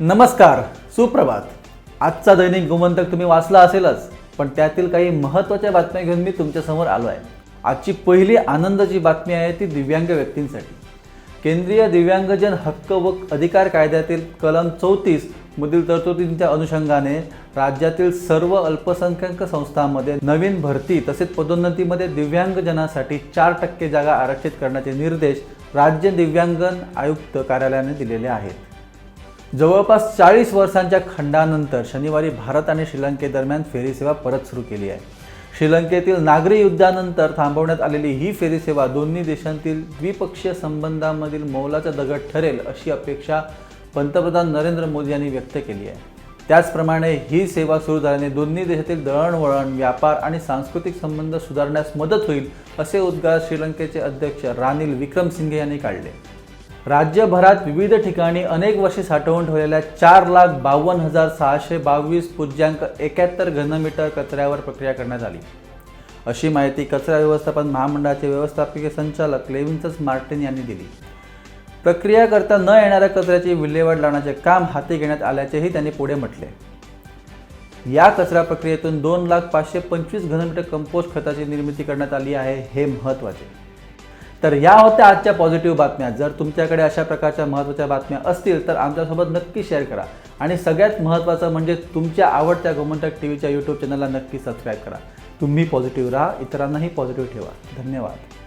नमस्कार, सुप्रभात। आजचा दैनिक गोमंतक तुम्ही वाचला असेलच, पण त्यातील काही महत्त्वाच्या बातम्या घेऊन मी तुमच्यासमोर आलो आहे। आजची पहिली आनंदाची बातमी आहे ती दिव्यांग व्यक्तींसाठी। केंद्रीय दिव्यांगजन हक्क व अधिकार कायद्यातील कलम 34 मधील तरतुदींच्या अनुषंगाने राज्यातील सर्व अल्पसंख्याक संस्थांमध्ये नवीन भरती तसेच पदोन्नतीमध्ये दिव्यांगजनासाठी 4% जागा आरक्षित करण्याचे निर्देश राज्य दिव्यांगन आयुक्त कार्यालयाने दिलेले आहेत। जवळपास 40 वर्षांच्या खंडानंतर शनिवारी भारत आणि श्रीलंकेदरम्यान फेरी सेवा परत सुरू केली आहे। श्रीलंकेतील नागरी युद्धानंतर थांबवण्यात आलेली ही फेरी सेवा दोन्ही देशांतील द्विपक्षीय संबंधांमधील मौलाचा दगड ठरेल अशी अपेक्षा पंतप्रधान नरेंद्र मोदी यांनी व्यक्त केली आहे। त्याचप्रमाणे ही सेवा सुरू झाल्याने दोन्ही देशातील दळणवळण, व्यापार आणि सांस्कृतिक संबंध सुधारण्यास मदत होईल असे उद्गार श्रीलंकेचे अध्यक्ष रानिल विक्रमसिंघे यांनी काढले। राज्यभरात विविध ठिकाणी अनेक वर्षे साठवून ठेवलेल्या 4,52,622.71 घनमीटर कचऱ्यावर प्रक्रिया करण्यात आली, अशी माहिती कचरा व्यवस्थापन महामंडळाचे व्यवस्थापकीय संचालक लेविन्सस मार्टिन यांनी दिली। प्रक्रिया करता न येणाऱ्या कचऱ्याची विल्हेवाट लावण्याचे काम हाती घेण्यात आल्याचेही त्यांनी पुढे म्हटले। या कचरा प्रक्रियेतून 2,525 घनमीटर कंपोस्ट खताची निर्मिती करण्यात आली आहे, हे महत्त्वाचे। तर या होत्या आजच्या पॉझिटिव्ह बातम्या। जर तुमच्याकडे अशा प्रकारच्या महत्त्वाच्या बातम्या असतील तर आमच्यासोबत नक्की शेअर करा आणि सगळ्यात महत्त्वाचं म्हणजे तुमच्या आवडत्या गोमंतक टीव्हीच्या यूट्यूब चॅनलला नक्की सबस्क्राईब करा। तुम्ही पॉझिटिव्ह राहा, इतरांनाही पॉझिटिव्ह ठेवा। धन्यवाद।